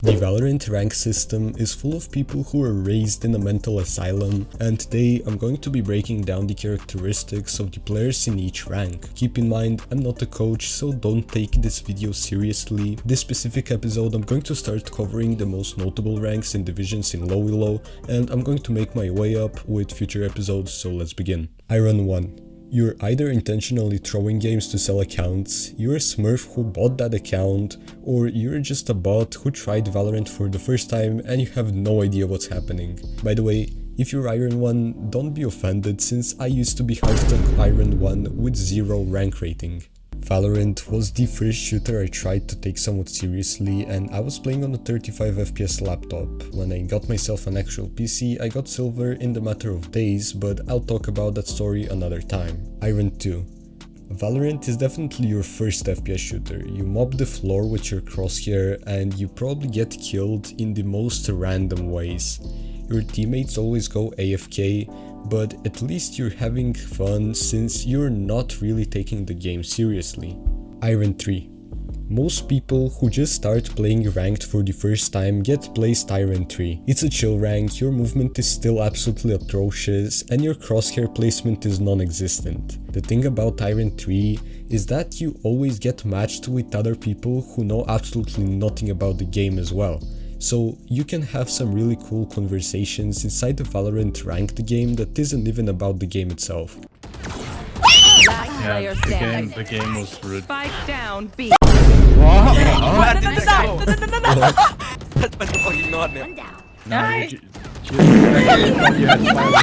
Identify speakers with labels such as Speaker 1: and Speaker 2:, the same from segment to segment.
Speaker 1: The Valorant rank system is full of people who were raised in a mental asylum, and today I'm going to be breaking down the characteristics of the players in each rank. Keep in mind, I'm not a coach, so don't take this video seriously. This specific episode I'm going to start covering the most notable ranks and divisions in low elo, and I'm going to make my way up with future episodes, so let's begin. Iron 1. You're either intentionally throwing games to sell accounts, you're a smurf who bought that account, or you're just a bot who tried Valorant for the first time and you have no idea what's happening. By the way, if you're Iron 1, don't be offended since I used to be hashtag Iron 1 with 0 rank rating. Valorant was the first shooter I tried to take somewhat seriously, and I was playing on a 35 FPS laptop. When I got myself an actual PC, I got silver in the matter of days, but I'll talk about that story another time. Iron 2. Valorant is definitely your first FPS shooter. You mob the floor with your crosshair and you probably get killed in the most random ways. Your teammates always go AFK, but at least you're having fun since you're not really taking the game seriously. Iron 3. Most people who just start playing ranked for the first time get placed Iron 3. It's a chill rank, your movement is still absolutely atrocious, and your crosshair placement is non-existent. The thing about Iron 3 is that you always get matched with other people who know absolutely nothing about the game as well. So you can have some really cool conversations inside the Valorant ranked game that isn't even about the game itself.
Speaker 2: Yeah, the game was rude.
Speaker 3: Spike down B.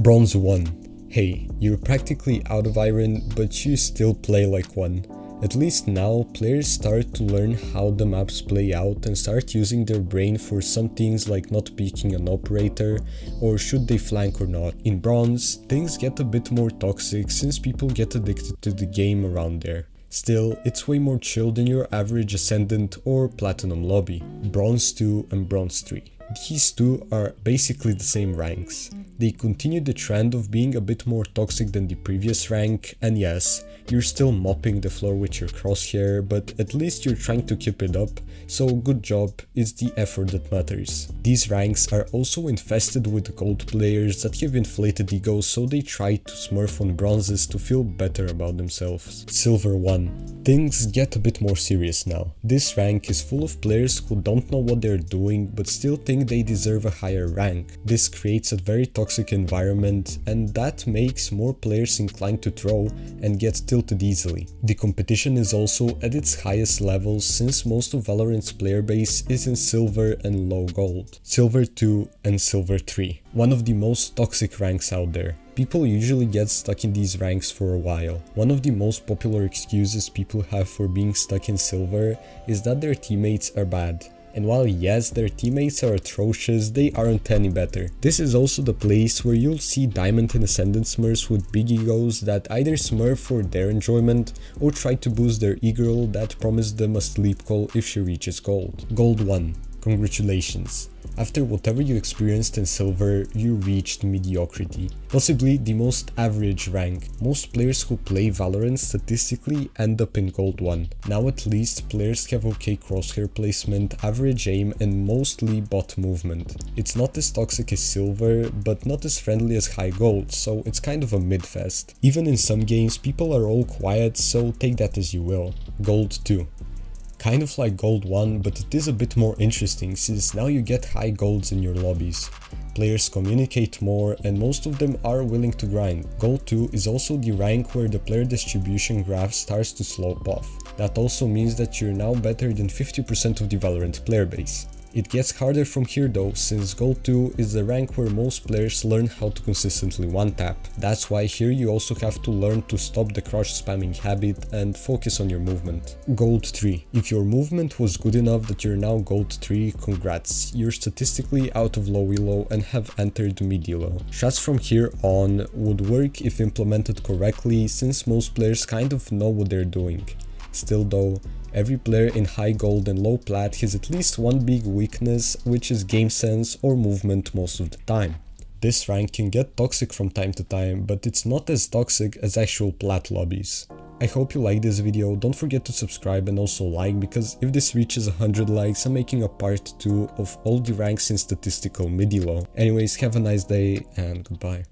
Speaker 1: Bronze 1. Hey, you're practically out of iron, but you still play like one. At least now, players start to learn how the maps play out and start using their brain for some things like not picking an operator or should they flank or not. In Bronze, things get a bit more toxic since people get addicted to the game around there. Still, it's way more chill than your average Ascendant or Platinum lobby. Bronze 2 and Bronze 3. These two are basically the same ranks. They continue the trend of being a bit more toxic than the previous rank, and yes, you're still mopping the floor with your crosshair, but at least you're trying to keep it up, so good job, it's the effort that matters. These ranks are also infested with gold players that have inflated egos, so they try to smurf on bronzes to feel better about themselves. Silver 1. Things get a bit more serious now. This rank is full of players who don't know what they're doing but still think they deserve a higher rank. This creates a very toxic environment, and that makes more players inclined to throw and get tilted easily. The competition is also at its highest levels since most of Valorant's player base is in silver and low gold. Silver 2 and Silver 3. One of the most toxic ranks out there. People usually get stuck in these ranks for a while. One of the most popular excuses people have for being stuck in silver is that their teammates are bad. And while yes, their teammates are atrocious, they aren't any better. This is also the place where you'll see Diamond and Ascendant smurfs with big egos that either smurf for their enjoyment or try to boost their e-girl that promised them a sleep call if she reaches gold. Gold 1. Congratulations. After whatever you experienced in silver, you reached mediocrity, possibly the most average rank. Most players who play Valorant statistically end up in gold 1. Now at least players have okay crosshair placement, average aim and mostly bot movement. It's not as toxic as silver, but not as friendly as high gold, so it's kind of a mid-fest. Even in some games people are all quiet, so take that as you will. Gold 2. Kind of like Gold 1, but it is a bit more interesting since now you get high golds in your lobbies. Players communicate more and most of them are willing to grind. Gold 2 is also the rank where the player distribution graph starts to slope off. That also means that you're now better than 50% of the Valorant player base. It gets harder from here though, since Gold 2 is the rank where most players learn how to consistently one-tap. That's why here you also have to learn to stop the crouch spamming habit and focus on your movement. Gold 3. If your movement was good enough that you're now Gold 3, congrats, you're statistically out of low elo and have entered mid-elo. Shots from here on would work if implemented correctly since most players kind of know what they're doing. Still though, every player in high gold and low plat has at least one big weakness, which is game sense or movement most of the time. this rank can get toxic from time to time, but it's not as toxic as actual plat lobbies. I hope you like this video, don't forget to subscribe and also like, because if this reaches 100 likes, I'm making a part 2 of all the ranks in statistical mid-elo. Anyways, have a nice day and goodbye.